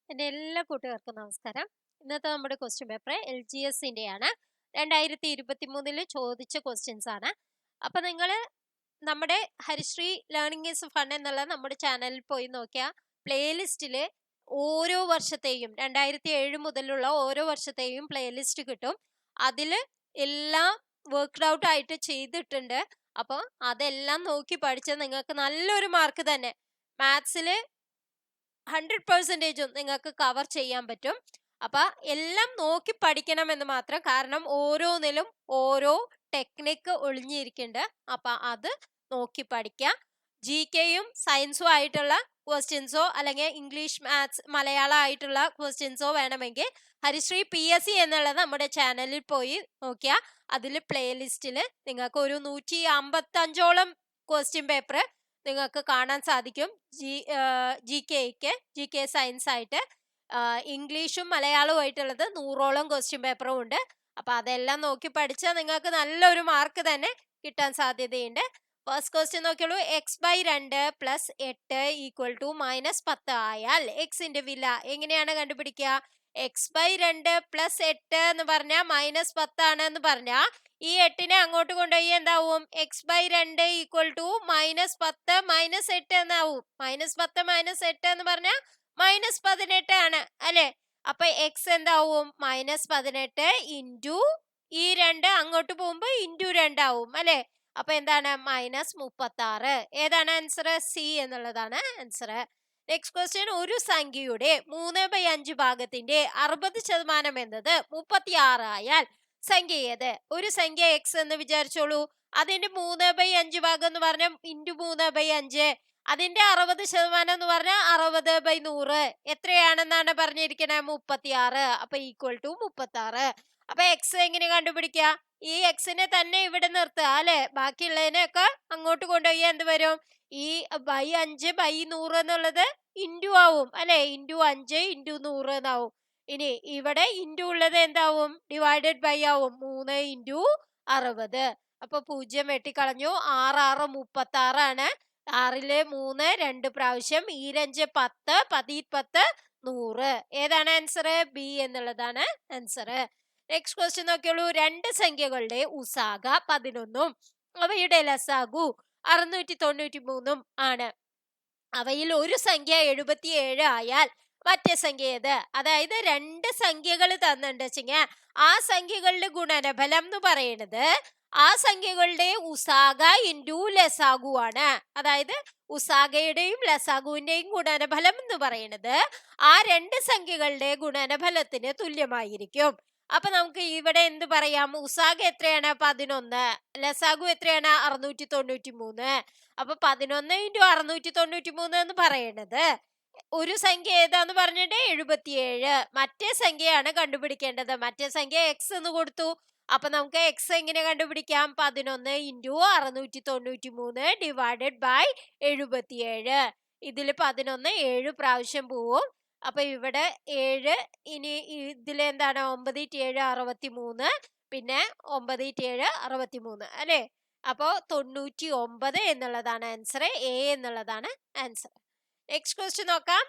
എൻ്റെ എല്ലാ കൂട്ടുകാർക്കും നമസ്കാരം. ഇന്നത്തെ നമ്മുടെ ക്വസ്റ്റ്യൻ പേപ്പർ LGSൻ്റെയാണ്. 2023 ചോദിച്ച ക്വസ്റ്റ്യൻസ് ആണ്. അപ്പം നിങ്ങൾ നമ്മുടെ ഹരിശ്രീ ലേണിംഗ് ഈസ് ഫൺ എന്നുള്ള നമ്മുടെ ചാനലിൽ പോയി നോക്കിയാൽ പ്ലേലിസ്റ്റിൽ ഓരോ വർഷത്തെയും 2007 മുതലുള്ള ഓരോ വർഷത്തെയും പ്ലേലിസ്റ്റ് കിട്ടും. അതിൽ എല്ലാം വർക്ക്ഡ് ഔട്ട് ആയിട്ട് ചെയ്തിട്ടുണ്ട്. അപ്പോൾ അതെല്ലാം നോക്കി പഠിച്ചാൽ നിങ്ങൾക്ക് നല്ലൊരു മാർക്ക് തന്നെ മാത്സിൽ 100% നിങ്ങൾക്ക് കവർ ചെയ്യാൻ പറ്റും. അപ്പൊ എല്ലാം നോക്കി പഠിക്കണമെന്ന് മാത്രം. കാരണം ഓരോന്നിലും ഓരോ ടെക്നിക്ക് ഒളിഞ്ഞിരിക്കുന്നുണ്ട്. അപ്പൊ അത് നോക്കി പഠിക്കാം. GKയും സയൻസും ആയിട്ടുള്ള ക്വസ്റ്റ്യൻസോ അല്ലെങ്കിൽ ഇംഗ്ലീഷ്, മാത്സ്, മലയാളം ആയിട്ടുള്ള ക്വസ്റ്റ്യൻസോ വേണമെങ്കിൽ ഹരിശ്രീ PSC എന്നുള്ളത് നമ്മുടെ ചാനലിൽ പോയി നോക്കിയാൽ അതിൽ പ്ലേലിസ്റ്റിൽ നിങ്ങൾക്ക് ഒരു 155ഓളം ക്വസ്റ്റ്യൻ പേപ്പർ നിങ്ങൾക്ക് കാണാൻ സാധിക്കും. ജി കെ സയൻസ് ആയിട്ട് ഇംഗ്ലീഷും മലയാളവും ആയിട്ടുള്ളത് 100ഓളം ക്വസ്റ്റ്യൻ പേപ്പറും ഉണ്ട്. അപ്പൊ അതെല്ലാം നോക്കി പഠിച്ചാൽ നിങ്ങൾക്ക് നല്ലൊരു മാർക്ക് തന്നെ കിട്ടാൻ സാധ്യതയുണ്ട്. First question നോക്കിയുള്ളൂ. x/2 + 8 = -10 ആയാൽ എക്സിന്റെ വില എങ്ങനെയാണ് കണ്ടുപിടിക്കുക? x/2 + 8 എന്ന് പറഞ്ഞാൽ -10 ആണ് എന്ന് പറഞ്ഞാൽ ഈ 8നെ അങ്ങോട്ട് കൊണ്ടുപോയി എന്താവും? x/2 = -10 - 8 എന്നാവും. -10 - 8 എന്ന് പറഞ്ഞാൽ -18 ആണ് അല്ലെ? അപ്പൊ x എന്താവും? -18 ഇൻറ്റു ഈ 2 അങ്ങോട്ട് പോകുമ്പോ ഇൻറ്റു 2 ആവും അല്ലെ? അപ്പൊ എന്താണ്? -36. ഏതാണ് ആൻസർ? സി എന്നുള്ളതാണ് ആൻസർ. Next question. ഒരു സംഖ്യയുടെ 3/5 ഭാഗത്തിന്റെ 60% എന്നത് 36 ആയാൽ സംഖ്യ ഏത്? ഒരു സംഖ്യ x എന്ന് വിചാരിച്ചോളൂ. അതിന്റെ 3/5 ഭാഗം എന്ന് പറഞ്ഞാൽ ഇൻറ്റു 3/5. അതിന്റെ 60% എന്ന് പറഞ്ഞാൽ 60/100. എത്രയാണെന്നാണ് പറഞ്ഞിരിക്കുന്നത്? 36. അപ്പൊ = 36. അപ്പൊ x എങ്ങനെ കണ്ടുപിടിക്കുക? ഈ എക്സിനെ തന്നെ ഇവിടെ നിർത്തുക അല്ലെ? ബാക്കിയുള്ളതിനെയൊക്കെ അങ്ങോട്ട് കൊണ്ടുപോയി എന്ത് വരും? ഈ 5/100 എന്നുള്ളത് ഇൻറ്റു ആവും അല്ലെ? ഇൻറ്റു 5 ഇൻറ്റു 100 എന്നാവും. ഇനി ഇവിടെ ഇൻറ്റു ഉള്ളത് എന്താവും? ഡിവൈഡഡ് ബൈ ആവും. 3 ഇൻറ്റു 60. അപ്പൊ 0 വെട്ടിക്കളഞ്ഞു. 6 6 36 ആണ്. 6ല് 3 2 പ്രാവശ്യം. 5 10 10 10 100. ഏതാണ് ആൻസർ? ബി എന്നുള്ളതാണ് ആൻസർ. നെക്സ്റ്റ് ക്വസ്റ്റ്യൻ നോക്കിയോളൂ. രണ്ട് സംഖ്യകളുടെ ഉസാഗ 11ഉം അവയുടെ ലസാഗു 693 ആണ്. അവയിൽ ഒരു സംഖ്യ 77 ആയാൽ മറ്റേ സംഖ്യ ഏത്? അതായത് രണ്ട് സംഖ്യകൾ തന്നിട്ടുണ്ടെങ്കിൽ ആ സംഖ്യകളുടെ ഗുണനഫലം എന്ന് പറയുന്നത് ആ സംഖ്യകളുടെ ഉസാഗ ഇൻറ്റു ലസാഗു ആണ്. അതായത് ഉസാഗയുടെയും ലസാഗുവിന്റെയും ഗുണനഫലം എന്ന് പറയുന്നത് ആ രണ്ട് സംഖ്യകളുടെ ഗുണനഫലത്തിന് തുല്യമായിരിക്കും. അപ്പൊ നമുക്ക് ഇവിടെ എന്ത് പറയാം? ഉസാഗ എത്രയാണ്? 11. ലസാഗു എത്രയാണ്? 693. അപ്പൊ 11 ഇൻറ്റു 693 എന്ന് പറയുന്നത് ഒരു സംഖ്യ ഏതാന്ന് പറഞ്ഞിട്ട് 77. മറ്റേ സംഖ്യയാണ് കണ്ടുപിടിക്കേണ്ടത്. മറ്റേ സംഖ്യ x എന്ന് കൊടുത്തു. അപ്പൊ നമുക്ക് x എങ്ങനെ കണ്ടുപിടിക്കാം? 11 ഇൻറ്റു 693 ഡിവൈഡഡ് ബൈ 77. ഇതിൽ 11 7 പ്രാവശ്യം പോവും. അപ്പൊ ഇവിടെ 7. ഇനി ഇതിലെന്താണ്? 9 7 63. പിന്നെ 9 7 63 അല്ലെ? അപ്പോ 99 എന്നുള്ളതാണ് ആൻസർ. എ എന്നുള്ളതാണ് ആൻസർ. നെക്സ്റ്റ് ക്വസ്റ്റ്യൻ നോക്കാം.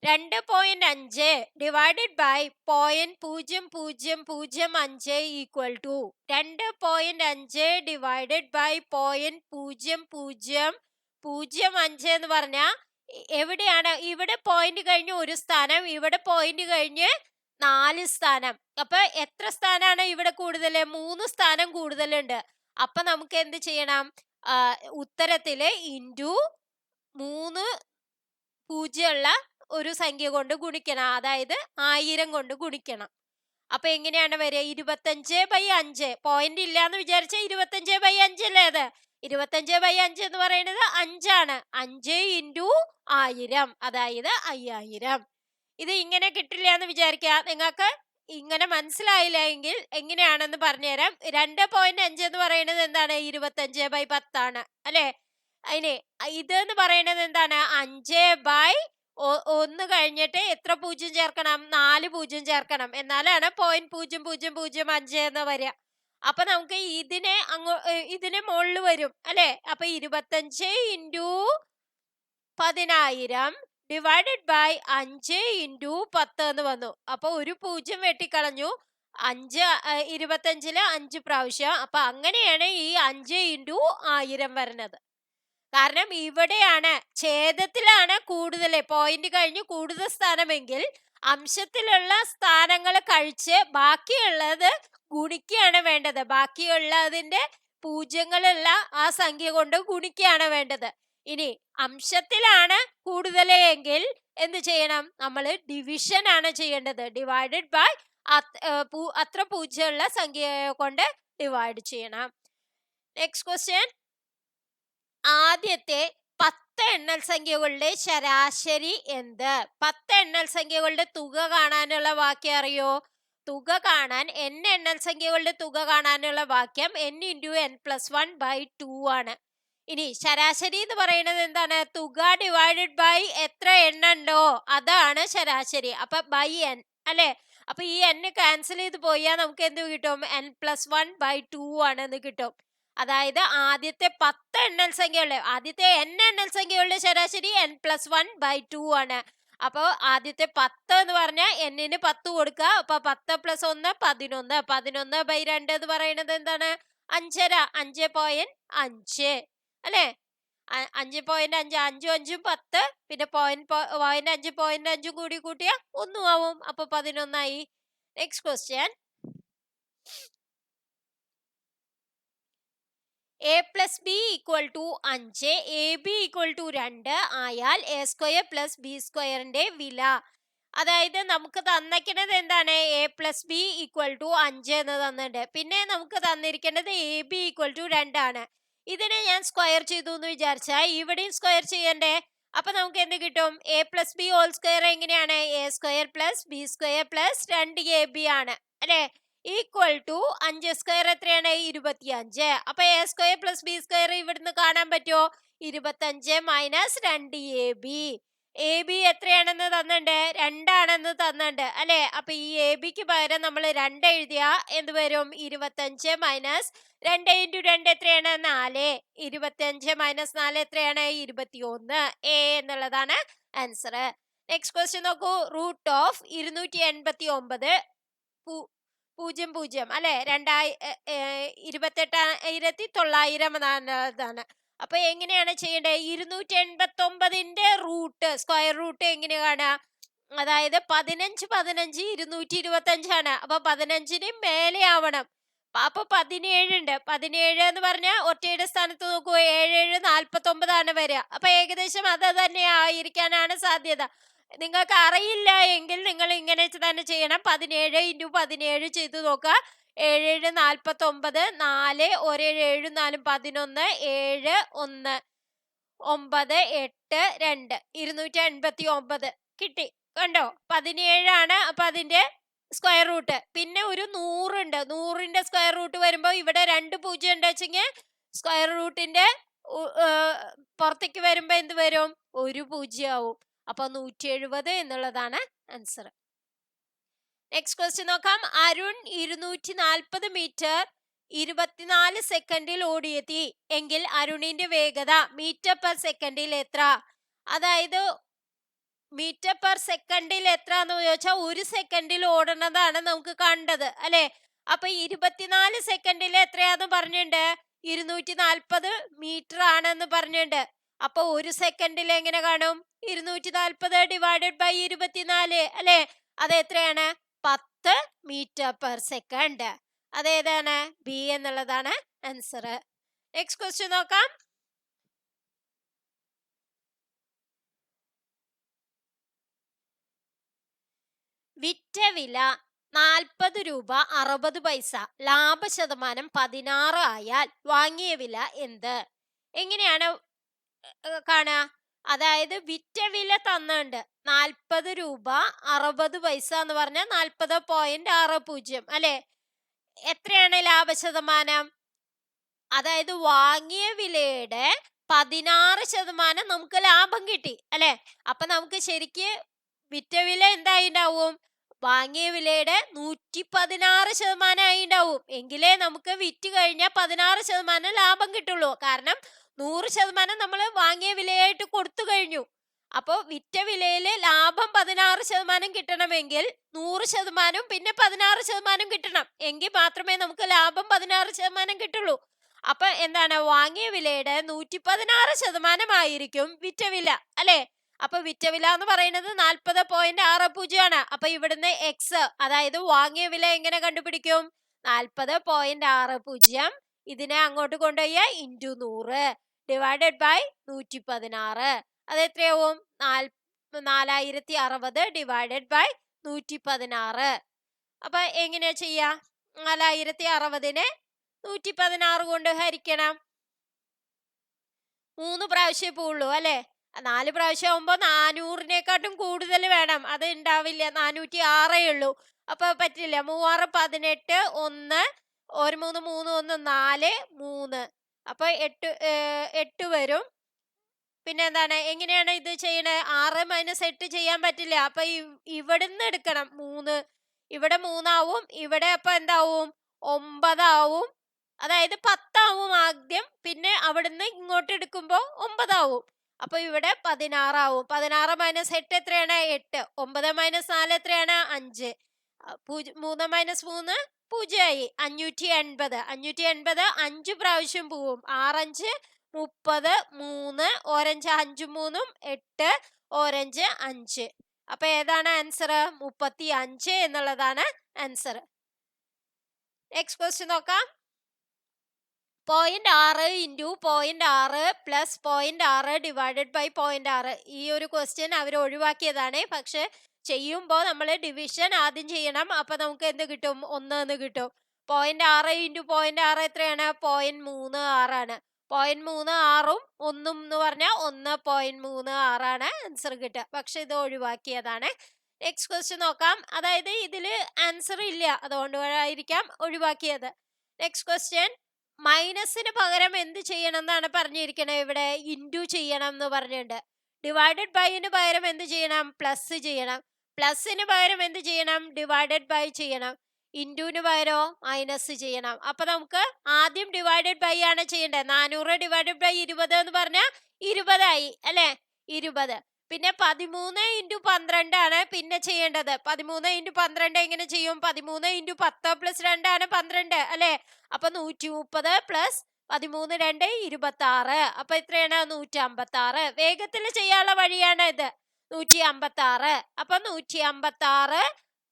2.5 divided by 0.0005 equal to 2.5 divided by 0.0005 എന്ന് പറഞ്ഞാൽ എവിടെയാണ്? ഇവിടെ പോയിന്റ് കഴിഞ്ഞ് ഒരു സ്ഥാനം, ഇവിടെ പോയിന്റ് കഴിഞ്ഞ് 4 സ്ഥാനം. അപ്പൊ എത്ര സ്ഥാനമാണ് ഇവിടെ കൂടുതൽ? 3 സ്ഥാനം കൂടുതലുണ്ട്. അപ്പൊ നമുക്ക് എന്ത് ചെയ്യണം? ഉത്തരത്തില് ഇൻറ്റു 3 പൂജ്യമുള്ള ഒരു സംഖ്യ കൊണ്ട് ഗുണിക്കണം. അതായത് 1000 കൊണ്ട് ഗുണിക്കണം. അപ്പൊ എങ്ങനെയാണ് വരിക? 25/5. പോയിന്റ് ഇല്ലാന്ന് വിചാരിച്ച 25/5 അല്ലേ? അത് 25/5 എന്ന് പറയുന്നത് 5 ആണ്. 5 ഇൻറ്റു 1000 അതായത് 5000. ഇത് ഇങ്ങനെ കിട്ടില്ല എന്ന് വിചാരിക്കുക. നിങ്ങൾക്ക് ഇങ്ങനെ മനസ്സിലായില്ല എങ്കിൽ എങ്ങനെയാണെന്ന് പറഞ്ഞുതരാം. 2.5 എന്ന് പറയുന്നത് എന്താണ്? 25/10 ആണ് അല്ലെ? അതിന് ഇത് എന്ന് പറയുന്നത് എന്താണ്? 5/1 കഴിഞ്ഞിട്ട് എത്ര പൂജ്യം ചേർക്കണം? 4 പൂജ്യം ചേർക്കണം. എന്നാലാണ് 0.0005 എന്ന് വരിക. അപ്പൊ നമുക്ക് ഇതിനെ മുകളിൽ വരും അല്ലെ? അപ്പൊ 25 ഇൻറ്റു 10,000 ഡിവൈഡഡ് ബൈ 5 ഇൻറ്റു 10 എന്ന് വന്നു. അപ്പൊ ഒരു 0 വെട്ടിക്കളഞ്ഞു. 25-ല് 5 പ്രാവശ്യം. അപ്പൊ അങ്ങനെയാണ് ഈ 5 ഇൻറ്റു 1000 വരുന്നത്. കാരണം ഇവിടെയാണ് ഛേദത്തിലാണ് കൂടുതൽ പോയിന്റ് കഴിഞ്ഞ് കൂടുതൽ സ്ഥാനമെങ്കിൽ അംശത്തിലുള്ള സ്ഥാനങ്ങൾ കഴിച്ച് ബാക്കിയുള്ളത് ഗുണിക്കുകയാണ് വേണ്ടത്. ബാക്കിയുള്ളതിന്റെ പൂജ്യങ്ങളുള്ള ആ സംഖ്യ കൊണ്ട് ഗുണിക്കുകയാണ് വേണ്ടത്. ഇനി അംശത്തിലാണ് കൂടുതൽ എങ്കിൽ എന്ത് ചെയ്യണം? നമ്മൾ ഡിവിഷൻ ആണ് ചെയ്യേണ്ടത്. ഡിവൈഡഡ് ബൈ അത്ര പൂജ്യമുള്ള സംഖ്യയെ കൊണ്ട് ഡിവൈഡ് ചെയ്യണം. നെക്സ്റ്റ് ക്വസ്റ്റ്യൻ, ആദ്യത്തെ 10 എണ്ണൽ സംഖ്യകളുടെ ശരാശരി എന്ത്? 10 എണ്ണൽ സംഖ്യകളുടെ തുക കാണാനുള്ള വാക്യം അറിയോ? തുക കാണാൻ n എണ്ണൽ സംഖ്യകളുടെ തുക കാണാനുള്ള വാക്യം n ഇൻറ്റു n+1/2 ആണ്. ഇനി ശരാശരി എന്ന് പറയുന്നത് എന്താണ്? തുക ഡിവൈഡഡ് ബൈ എത്ര എണ്ണം ഉണ്ടോ അതാണ് ശരാശരി. അപ്പൊ ബൈ n അല്ലെ? അപ്പൊ ഈ n ക്യാൻസൽ ചെയ്ത് പോയാൽ നമുക്ക് എന്ത് കിട്ടും? n+1/2 ആണെന്ന് കിട്ടും. അതായത് ആദ്യത്തെ 10 എണ്ണൽ സംഖ്യകളുടെ ആദ്യത്തെ n എണ്ണൽ സംഖ്യകളുടെ ശരാശരി n+1/2 ആണ്. അപ്പൊ ആദ്യത്തെ 10 എന്ന് പറഞ്ഞാൽ n-ന് 10 കൊടുക്കുക. അപ്പൊ 10 + 1 11. 11/2 എന്ന് പറയുന്നത് എന്താണ്? 5.5. 5.5 അല്ലെ? 5.5 5 5 10 പിന്നെ 0.5 കൂടി കൂട്ടിയാ 1 ആവും. അപ്പൊ 11 ആയി. Next question, a + b = 5 ab = 2 ആയാൽ a² + b² വില. അതായത് നമുക്ക് തന്നിരിക്കുന്നത് എന്താണ്? a + b = 5 എന്ന് തന്നിട്ടുണ്ട്. പിന്നെ നമുക്ക് തന്നിരിക്കുന്നത് ab = 2 ആണ്. ഇതിനെ ഞാൻ സ്ക്വയർ ചെയ്തു എന്ന് വിചാരിച്ചാൽ ഇവിടെയും സ്ക്വയർ ചെയ്യണ്ടേ? അപ്പൊ നമുക്ക് എന്ത് കിട്ടും? a + b² എങ്ങനെയാണ്? a² + b² + 2ab ആണ് അല്ലെ? ഈക്വൽ ടു 5² എത്രയാണ്? 25. അപ്പൊ a² + b² ഇവിടുന്ന് കാണാൻ പറ്റുമോ? 25 - 2ab. ab എത്രയാണെന്ന് തന്നിട്ടുണ്ട്? 2 ആണെന്ന് തന്നിട്ടുണ്ട് അല്ലെ? അപ്പൊ ഈ abക്ക് പകരം നമ്മൾ 2 എഴുതിയാ എന്ത് വരും? 25 - 2 × 2 എത്രയാണ്? 4. 25 - 4 എത്രയാണ്? 21. a എന്നുള്ളതാണ് ആൻസർ. നെക്സ്റ്റ് ക്വസ്റ്റ്യൻ നോക്കൂ. √289 00 അല്ലെ? 28,900 അപ്പൊ എങ്ങനെയാണ് ചെയ്യേണ്ടത്? 289ന്റെ റൂട്ട് സ്ക്വയർ റൂട്ട് എങ്ങനെ കാണാ? അതായത് 15 15 225 ആണ്. അപ്പൊ 15ന് മേലെ ആവണം. അപ്പൊ 17 ഉണ്ട്. 17 എന്ന് പറഞ്ഞാൽ ഒറ്റയുടെ സ്ഥാനത്ത് നോക്കൂ. 7 7 49 ആണ് വരിക. അപ്പൊ ഏകദേശം അത് തന്നെ ആയിരിക്കാനാണ് സാധ്യത. നിങ്ങൾക്ക് അറിയില്ല എങ്കിൽ നിങ്ങൾ ഇങ്ങനെ തന്നെ ചെയ്യണം. 17 × 17 ചെയ്ത് നോക്കുക. 7 7 49 4 1 7 4 11 7 1 9 8 2 289 കിട്ടി. കണ്ടോ? 17 ആണ്. അപ്പൊ അതിന്റെ സ്ക്വയർ റൂട്ട്. പിന്നെ ഒരു 100 ഉണ്ട്. 100ന്റെ സ്ക്വയർ റൂട്ട് വരുമ്പോ ഇവിടെ 2 0 ഉണ്ട് വെച്ചെങ്കിൽ സ്ക്വയർ റൂട്ടിന്റെ പുറത്തേക്ക് വരുമ്പോ എന്ത് വരും? 1 0 ആവും. അപ്പൊ 170 എന്നുള്ളതാണ് ആൻസർ. നെക്സ്റ്റ് ക്വസ്റ്റ്യൻ നോക്കാം. അരുൺ 240 മീറ്റർ 24 സെക്കൻഡിൽ ഓടിയെത്തി എങ്കിൽ അരുണിന്റെ വേഗത മീറ്റർ/സെക്കൻഡിൽ എത്ര? അതായത് മീറ്റർ/സെക്കൻഡിൽ എത്ര എന്ന് ചോദിച്ചാൽ 1 സെക്കൻഡിൽ ഓടുന്നതാണ് നമുക്ക് കണ്ടത് അല്ലെ? അപ്പൊ 24 സെക്കൻഡിൽ എത്രയാന്ന് പറഞ്ഞിട്ടുണ്ട്? 240 മീറ്റർ ആണെന്ന് പറഞ്ഞിട്ടുണ്ട്. അപ്പൊ 1 സെക്കൻഡിൽ എങ്ങനെ കാണും? 240 ഡിവൈഡഡ് ബൈ 24 അല്ലെ? അത് എത്രയാണ്? 10 മീറ്റർ/സെക്കൻഡ്. അതേതാണ്? ബി എന്നുള്ളതാണ് ആൻസർ. നെക്സ്റ്റ് ക്വസ്റ്റ്യൻ നോക്കാം. വിറ്റ വില 40 രൂപ 60 പൈസ, ലാഭശതമാനം 16 ആയാൽ വാങ്ങിയ വില എന്ത്? എങ്ങനെയാണ് കാണുക? അതായത് വിറ്റ വില തന്നുണ്ട് 40 രൂപ 60 പൈസ എന്ന് പറഞ്ഞാൽ 40.60 അല്ലെ? എത്രയാണ് ലാഭശതമാനം? അതായത് വാങ്ങിയ വിലയുടെ 16% നമുക്ക് ലാഭം കിട്ടി അല്ലെ? അപ്പൊ നമുക്ക് ശരിക്ക് വിറ്റ വില എന്തായിണ്ടാവും? വാങ്ങിയ വിലയുടെ 116% ആയിണ്ടാവും. എങ്കിലേ നമുക്ക് വിറ്റ് കഴിഞ്ഞാൽ 16% ലാഭം കിട്ടുള്ളൂ. കാരണം 100% നമ്മൾ വാങ്ങിയ വിലയായിട്ട് കൊടുത്തു കഴിഞ്ഞു. കഴിഞ്ഞു. അപ്പോ വിറ്റ വിലയില് ലാഭം 16% കിട്ടണമെങ്കിൽ 100% പിന്നെ 16% കിട്ടണം. എങ്കിൽ മാത്രമേ നമുക്ക് ലാഭം 16% കിട്ടുള്ളൂ. അപ്പൊ എന്താണ്, വാങ്ങിയ വിലയുടെ 116% ആയിരിക്കും വിറ്റ വില, അല്ലെ? അപ്പൊ വിറ്റ വില എന്ന് പറയുന്നത് 40.60 ആണ്. അപ്പൊ ഇവിടുന്ന് എക്സ്, അതായത് വാങ്ങിയ വില എങ്ങനെ കണ്ടുപിടിക്കും? 40.60 ഇതിനെ അങ്ങോട്ട് കൊണ്ടുപോയ ഇൻറ്റു 100 ഡിവൈഡഡ് ബൈ 116. അത് എത്രയാവും? 4060 ഡിവൈഡഡ് ബൈ 116. അപ്പൊ എങ്ങനെയാ ചെയ്യാ? 4060നെ 116 കൊണ്ട് ഹരിക്കണം. 3 പ്രാവശ്യം പോവുള്ളൂ, അല്ലെ? 4 പ്രാവശ്യം ആവുമ്പോ 400-നേക്കാട്ടും കൂടുതൽ വേണം. അത് ഉണ്ടാവില്ല, 406 ഉള്ളൂ. അപ്പൊ പറ്റില്ല. 3 6 18, 1 ഒരു 3 3 1 4 3. അപ്പൊ 8 വരും. പിന്നെ എന്താണ്, എങ്ങനെയാണ് ഇത് ചെയ്യണേ? 6 - 8 ചെയ്യാൻ പറ്റില്ല. അപ്പൊ ഇവിടുന്ന് എടുക്കണം 3. ഇവിടെ 3 ആവും, ഇവിടെ അപ്പൊ എന്താവും? 9 ആവും. അതായത് 10 ആവും ആദ്യം, പിന്നെ അവിടുന്ന് ഇങ്ങോട്ട് എടുക്കുമ്പോ 9 ആവും. അപ്പൊ ഇവിടെ 16 ആവും. 16 - 8 എത്രയാണ്? 8. 9 - 4 എത്രയാണ്? 5. 3 - 3 0 ആയി. 580. 580 5 പ്രാവശ്യം പോവും. 6 5 30. 3 ഓരഞ്ച് 5 3 8 ഓരഞ്ച് 5. അപ്പൊ ഏതാണ് ആൻസർ? 35 എന്നുള്ളതാണ് ആൻസർ. നെക്സ്റ്റ് ക്വസ്റ്റ്യൻ നോക്കാം. 0.6 ഇൻറ്റു 0.6 പ്ലസ് 0.6 ഡിവൈഡഡ് ബൈ 0.6. ഈ ഒരു ക്വസ്റ്റ്യൻ അവർ ഒഴിവാക്കിയതാണ്. പക്ഷെ ചെയ്യുമ്പോൾ നമ്മൾ ഡിവിഷൻ ആദ്യം ചെയ്യണം. അപ്പൊ നമുക്ക് എന്ത് കിട്ടും? 1 എന്ന് കിട്ടും. 0.6 ഇൻറ്റു 0.6 എത്രയാണ്? 0.36 ആണ്. 0.36ഉം 1 എന്ന് പറഞ്ഞാൽ 1.36 ആണ് ആൻസർ കിട്ടുക. പക്ഷെ ഇത് ഒഴിവാക്കിയതാണ്. നെക്സ്റ്റ് ക്വസ്റ്റ്യൻ നോക്കാം. അതായത് ഇതില് ആൻസർ ഇല്ല, അതുകൊണ്ടായിരിക്കാം ഒഴിവാക്കിയത്. നെക്സ്റ്റ് ക്വസ്റ്റ്യൻ, മൈനസിന് പകരം എന്ത് ചെയ്യണം എന്നാണ് പറഞ്ഞിരിക്കണേ? ഇവിടെ ഇൻറ്റു ചെയ്യണം എന്ന് പറഞ്ഞിട്ടുണ്ട്. ഡിവൈഡഡ് ബൈന് പകരം എന്ത് ചെയ്യണം? പ്ലസ് ചെയ്യണം. പ്ലസിന് പകരം എന്ത് ചെയ്യണം? ഡിവൈഡഡ് ബൈ ചെയ്യണം. ഇൻറ്റുവിന് പകരോ മൈനസ് ചെയ്യണം. അപ്പൊ നമുക്ക് ആദ്യം ഡിവൈഡഡ് ബൈ ആണ് ചെയ്യേണ്ടത്. 400 ഡിവൈഡഡ് ബൈ 20 എന്ന് പറഞ്ഞാൽ 20 ആയി, അല്ലെ? 20. പിന്നെ 13 ഇൻറ്റു 12 ആണ് പിന്നെ ചെയ്യേണ്ടത്. 13 ഇൻറ്റു 12 എങ്ങനെ ചെയ്യും? 13 ഇൻറ്റു 10 പ്ലസ് 2 ആണ് 12, അല്ലെ? അപ്പൊ 130 പ്ലസ് 13 2 26. അപ്പൊ എത്രയാണ്? 156. വേഗത്തിൽ ചെയ്യാനുള്ള വഴിയാണ് ഇത്. 156. അപ്പൊ 156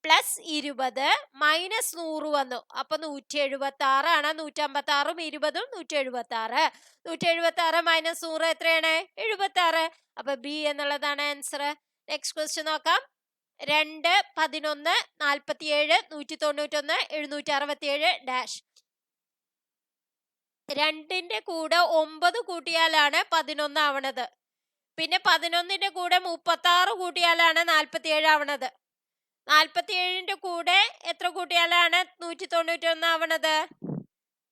പ്ലസ് 20 മൈനസ് 100 വന്നു. അപ്പൊ 176 ആണ്. 156ഉം 20ഉം 176. 176 മൈനസ് 100 എത്രയാണ്? 76. അപ്പൊ ബി എന്നുള്ളതാണ് ആൻസർ. നെക്സ്റ്റ് ക്വസ്റ്റ്യൻ നോക്കാം. 2 11 47 191 767 ഡാഷ്. 2ന്റെ കൂടെ 9 കൂട്ടിയാലാണ് 11 ആവണത്. പിന്നെ 11ന്റെ കൂടെ 36 കൂട്ടിയാലാണ് 47 ആവണത്. 47ന്റെ കൂടെ എത്ര കൂട്ടിയാലാണ് 191 ആവണത്?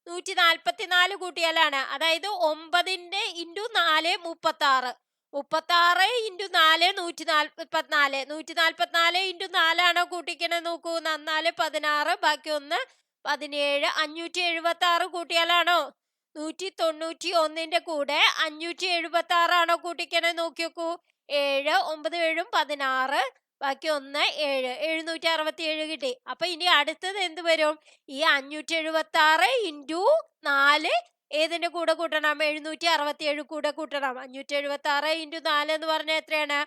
144 കൂട്ടിയാലാണ്. അതായത് 9ന്റെ ഇൻറ്റു 4 36. 36 ഇൻറ്റു 4 144. 144 ഇൻറ്റു 4 ആണോ കൂട്ടിക്കണേ? നോക്കൂ. 4 16, ബാക്കി 1 17. 576 കൂട്ടിയാലാണോ? 191ന്റെ കൂടെ 576 ആണോ കൂട്ടിക്കണേ? നോക്കി നോക്കൂ. 7 9 7 16, ബാക്കി 1 7. 767 കിട്ടി. അപ്പൊ ഇനി അടുത്തത് എന്ത് വരും? ഈ 576 ഇൻറ്റു 4 ഏതിന്റെ കൂടെ കൂട്ടണം? 767 കൂടെ കൂട്ടണം. 576 ഇൻറ്റു 4 എന്ന് പറഞ്ഞാൽ എത്രയാണ്?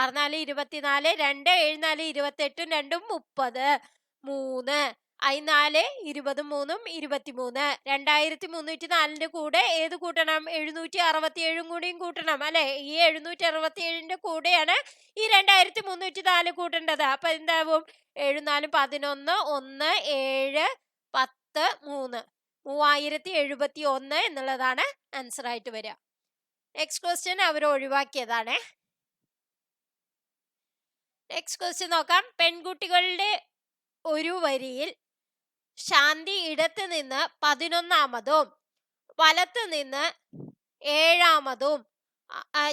6 4 24, 2 7 4 28, 2 30, 3 4 20 3 23. 2304ന്റെ കൂടെ ഏത് കൂട്ടണം? 767 കൂടിയും കൂട്ടണം, അല്ലെ? ഈ 767ന്റെ കൂടെയാണ് ഈ 2304 കൂട്ടേണ്ടത്. അപ്പൊ എന്താവും? 7 4 11 1 7 10 3 3071 എന്നുള്ളതാണ് ആൻസർ ആയിട്ട് വരിക. നെക്സ്റ്റ് ക്വസ്റ്റ്യൻ അവർ ഒഴിവാക്കിയതാണ്. നെക്സ്റ്റ് ക്വസ്റ്റ്യൻ നോക്കാം. പെൺകുട്ടികളുടെ ഒരു വരിയിൽ ശാന്തി ഇടത്ത് നിന്ന് 11ാമതും വലത്ത് നിന്ന് 7ാമതും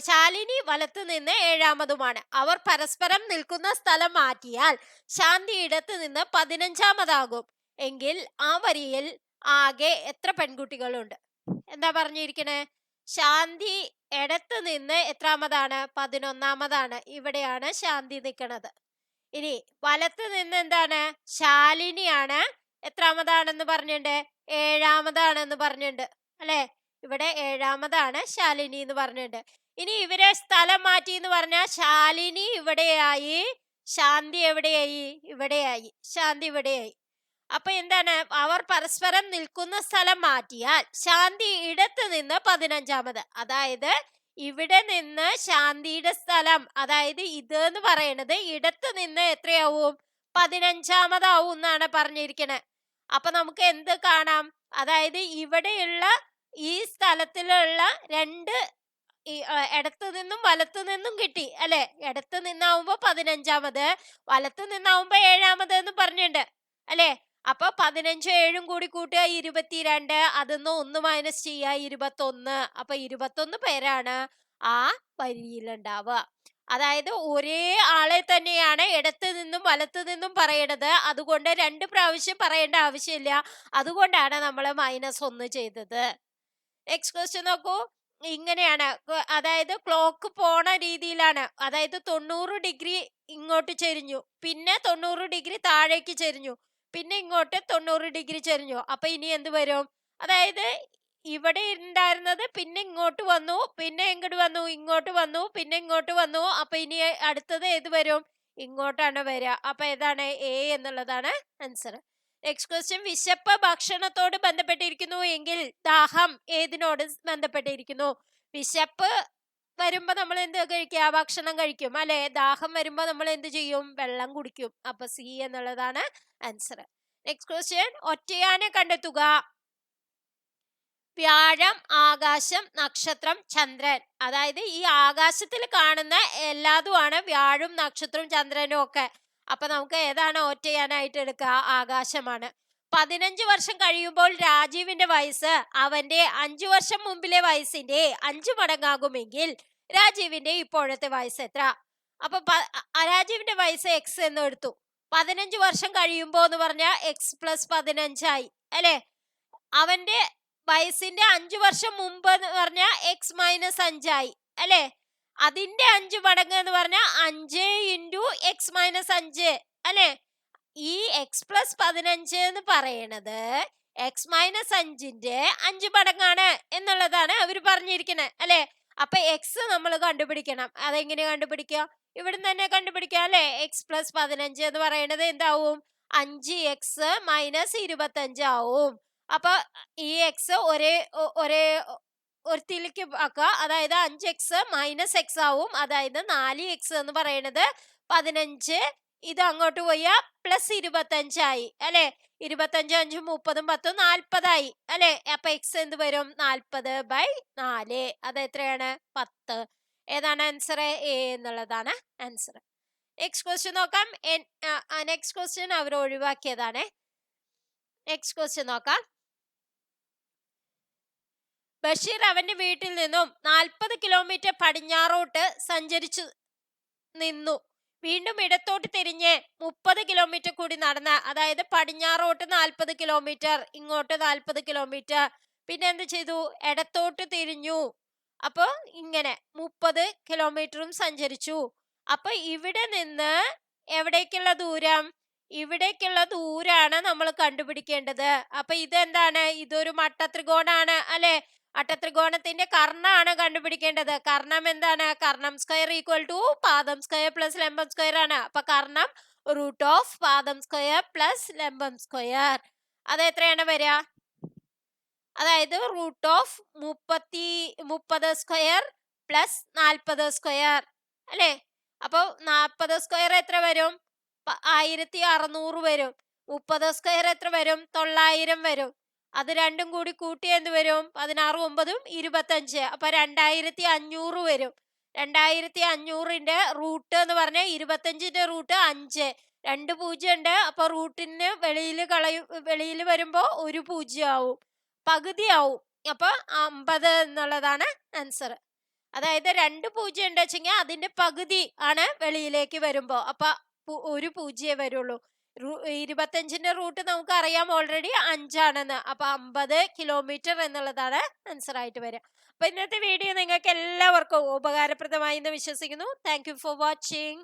ശാലിനി വലത്ത് നിന്ന് 7ാമതുമാണ്. അവർ പരസ്പരം നിൽക്കുന്ന സ്ഥലം മാറ്റിയാൽ ശാന്തി ഇടത്ത് നിന്ന് 15ാമതാകും എങ്കിൽ ആ വരിയിൽ ആകെ എത്ര പെൺകുട്ടികളുണ്ട്? എന്താ പറഞ്ഞിരിക്കണേ? ശാന്തി ഇടത്ത് നിന്ന് എത്രാമതാണ്? 11ാമതാണ്. ഇവിടെയാണ് ശാന്തി നിൽക്കുന്നത്. ഇനി വലത്ത് നിന്ന് എന്താണ്? ശാലിനിയാണ് എത്രാമതാണെന്ന് പറഞ്ഞിട്ടുണ്ട്? 7ാമതാണെന്ന് പറഞ്ഞിട്ടുണ്ട് അല്ലെ? ഇവിടെ 7ാമതാണ് ശാലിനി എന്ന് പറഞ്ഞിട്ടുണ്ട്. ഇനി ഇവരെ സ്ഥലം മാറ്റി എന്ന് പറഞ്ഞാൽ ശാലിനി ഇവിടെയായി, ശാന്തി എവിടെയായി? ഇവിടെയായി. ശാന്തി ഇവിടെയായി. അപ്പൊ എന്താണ്? അവർ പരസ്പരം നിൽക്കുന്ന സ്ഥലം മാറ്റിയാൽ ശാന്തി ഇടത്ത് നിന്ന് 15ാമത്. അതായത് ഇവിടെ നിന്ന് ശാന്തിയുടെ സ്ഥലം, അതായത് ഇത് എന്ന് പറയുന്നത് ഇടത്ത് നിന്ന് എത്രയാവും? 15ാമതാവും എന്നാണ് പറഞ്ഞിരിക്കുന്നത്. അപ്പൊ നമുക്ക് എന്ത് കാണാം? അതായത് ഇവിടെയുള്ള ഈ സ്ഥലത്തിലുള്ള രണ്ട് ഇടത്ത് നിന്നും വലത്ത് നിന്നും കിട്ടി അല്ലെ? ഇടത്ത് നിന്നാവുമ്പോ 15ാമത്, വലത്ത് നിന്നാവുമ്പോ 7ാമത് എന്ന് പറഞ്ഞിട്ടുണ്ട് അല്ലെ? അപ്പൊ 15 7 കൂടി കൂട്ടുക 22, അതിന്ന് 1 മൈനസ് ചെയ്യുക 21. അപ്പൊ 21 പേരാണ് ആ വരിയിലുണ്ടാവുക. അതായത് ഒരേ ആളെ തന്നെയാണ് ഇടത്ത് നിന്നും വലത്ത് നിന്നും പറയണത്. അതുകൊണ്ട് 2 പ്രാവശ്യം പറയേണ്ട ആവശ്യമില്ല. അതുകൊണ്ടാണ് നമ്മൾ -1 ചെയ്തത്. നെക്സ്റ്റ് ക്വസ്റ്റ്യൻ നോക്കൂ. ഇങ്ങനെയാണ്, അതായത് ക്ലോക്ക് പോണ രീതിയിലാണ്. അതായത് 90 ഡിഗ്രി ഇങ്ങോട്ട് ചെരിഞ്ഞു, പിന്നെ 90 ഡിഗ്രി താഴേക്ക് ചെരിഞ്ഞു, പിന്നെ ഇങ്ങോട്ട് 90 ഡിഗ്രി ചെരിഞ്ഞു. അപ്പൊ ഇനി എന്ത് വരും? അതായത് ഇവിടെ ഉണ്ടായിരുന്നത് പിന്നെ ഇങ്ങോട്ട് വന്നു, പിന്നെ എങ്ങോട്ട് വന്നു? ഇങ്ങോട്ട് വന്നു, പിന്നെ ഇങ്ങോട്ട് വന്നു. അപ്പൊ ഇനി അടുത്തത് ഏത് വരും? ഇങ്ങോട്ടാണ് വരിക. അപ്പൊ ഏതാണ്? എ എന്നുള്ളതാണ് ആൻസർ. Next question. വിശപ്പ് ഭക്ഷണത്തോട് ബന്ധപ്പെട്ടിരിക്കുന്നു എങ്കിൽ ദാഹം ഏതിനോട് ബന്ധപ്പെട്ടിരിക്കുന്നു? വിശപ്പ് വരുമ്പോ നമ്മൾ എന്ത് കഴിക്കുക? ഭക്ഷണം കഴിക്കും അല്ലെ? ദാഹം വരുമ്പോ നമ്മൾ എന്ത് ചെയ്യും? വെള്ളം കുടിക്കും. അപ്പൊ സി എന്നുള്ളതാണ് ആൻസർ. Next question. ഒറ്റയാനെ കണ്ടെത്തുക. വ്യാഴം, ആകാശം, നക്ഷത്രം, ചന്ദ്രൻ. അതായത് ഈ ആകാശത്തിൽ കാണുന്ന എല്ലാതുമാണ് വ്യാഴും നക്ഷത്രവും ചന്ദ്രനും ഒക്കെ. അപ്പൊ നമുക്ക് ഏതാണ് ഒറ്റയാനായിട്ട് എടുക്കുക? ആകാശമാണ്. 15 വർഷം കഴിയുമ്പോൾ രാജീവിന്റെ വയസ്സ് അവന്റെ 5 വർഷം മുമ്പിലെ വയസ്സിന്റെ 5 മടങ്ങാകുമെങ്കിൽ രാജീവിന്റെ ഇപ്പോഴത്തെ വയസ്സ് എത്ര? അപ്പൊ രാജീവിന്റെ വയസ്സ് എക്സ് എന്ന് എടുത്തു. 15 വർഷം കഴിയുമ്പോ എന്ന് പറഞ്ഞാൽ എക്സ് പ്ലസ് 15 ആയി അല്ലെ? അവന്റെ വയസ്സിന്റെ 5 വർഷം മുമ്പ് എന്ന് പറഞ്ഞാൽ എക്സ് മൈനസ് 5 ആയി അല്ലെ? അതിന്റെ 5 മടങ്ങ് എന്ന് പറഞ്ഞാൽ 5 ഇൻറ്റു എക്സ് മൈനസ് 5 അല്ലെ? ഈ എക്സ് പ്ലസ് 15 എന്ന് പറയണത് എക്സ് മൈനസ് 5ന്റെ 5 മടങ്ങാണ് എന്നുള്ളതാണ് അവർ പറഞ്ഞിരിക്കുന്നത് അല്ലെ? അപ്പൊ എക്സ് നമ്മൾ കണ്ടുപിടിക്കണം. അതെങ്ങനെ കണ്ടുപിടിക്കുക? ഇവിടെ തന്നെ കണ്ടുപിടിക്കാം അല്ലെ? എക്സ് പ്ലസ് 15 എന്ന് പറയുന്നത് എന്താവും? 5x മൈനസ് 25 ആവും. അപ്പൊ ഈ എക്സ് ഒരേ ഒരുത്തിലേക്ക് ആക്കുക. അതായത് 5x മൈനസ് എക്സ് ആവും. അതായത് 4x എന്ന് പറയുന്നത് 15, ഇത് അങ്ങോട്ട് പോയാ പ്ലസ് 25 ആയി അല്ലെ? 25 5 30 10 40 ആയി അല്ലെ? അപ്പൊ എക്സ് എന്ത് വരും? 40/4. അത് എത്രയാണ്? 10. ഏതാണ് ആൻസർ? എ എന്നുള്ളതാണ് ആൻസർ. നെക്സ്റ്റ് ക്വസ്റ്റ്യൻ നോക്കാം. നെക്സ്റ്റ് ക്വസ്റ്റ്യൻ അവർ ഒഴിവാക്കിയതാണ്. നെക്സ്റ്റ് ക്വസ്റ്റ്യൻ നോക്കാം. ബഷീർ അവന്റെ വീട്ടിൽ നിന്നും 40 കിലോമീറ്റർ പടിഞ്ഞാറോട്ട് സഞ്ചരിച്ചു നിന്നു. വീണ്ടും ഇടത്തോട്ട് തിരിഞ്ഞ് 30 കിലോമീറ്റർ കൂടി നടന്ന്, അതായത് പടിഞ്ഞാറോട്ട് 40 കിലോമീറ്റർ, ഇങ്ങോട്ട് 40 കിലോമീറ്റർ, പിന്നെ എന്ത് ചെയ്തു? ഇടത്തോട്ട് തിരിഞ്ഞു. അപ്പൊ ഇങ്ങനെ 30 കിലോമീറ്ററും സഞ്ചരിച്ചു. അപ്പൊ ഇവിടെ നിന്ന് എവിടേക്കുള്ള ദൂരം? ഇവിടേക്കുള്ള ദൂരാണ് നമ്മൾ കണ്ടുപിടിക്കേണ്ടത്. അപ്പൊ ഇതെന്താണ്? ഇതൊരു മട്ടത്രികോണാണ് അല്ലെ? അട്ടത്രികോണത്തിന്റെ കർണാണ് കണ്ടുപിടിക്കേണ്ടത്. കർണം എന്താണ്? കർണം സ്ക്വയർ ഈക്വൽ ടു പാദം സ്ക്വയർ പ്ലസ് ലംബം സ്ക്വയർ ആണ്. അപ്പൊ കർണം റൂട്ട് ഓഫ് പാദം സ്ക്വയർ പ്ലസ് ലംബം സ്ക്വയർ. അത് എത്രയാണ് വരിക? അതായത് root of 30 square plus 40 square അല്ലെ? അപ്പൊ 40 സ്ക്വയർ എത്ര വരും? 1600 വരും. 30 സ്ക്വയർ എത്ര വരും? 900 വരും. അത് രണ്ടും കൂടി കൂട്ടി എന്ത് വരും? 16 9 25. അപ്പൊ 2500 വരും. 2500ന്റെ റൂട്ട് എന്ന് പറഞ്ഞാൽ 25ന്റെ റൂട്ട് 5. 2 0 ഉണ്ട്. അപ്പൊ റൂട്ടിന് വെളിയിൽ വരുമ്പോ 1 0 ആവും, പകുതി ആവും. അപ്പൊ 50 എന്നുള്ളതാണ് ആൻസർ. അതായത് 2 0 ഉണ്ട് വെച്ചെങ്കിൽ അതിന്റെ പകുതി ആണ് വെളിയിലേക്ക് വരുമ്പോ. അപ്പൊ 1 0 വരുള്ളൂ. 25ന്റെ റൂട്ട് നമുക്ക് അറിയാം ഓൾറെഡി 5 ആണെന്ന്. അപ്പൊ 50 കിലോമീറ്റർ എന്നുള്ളതാണ് ആൻസർ ആയിട്ട് വരിക. അപ്പൊ ഇന്നത്തെ വീഡിയോ നിങ്ങൾക്ക് എല്ലാവർക്കും ഉപകാരപ്രദമായി എന്ന് വിശ്വസിക്കുന്നു. Thank you for watching.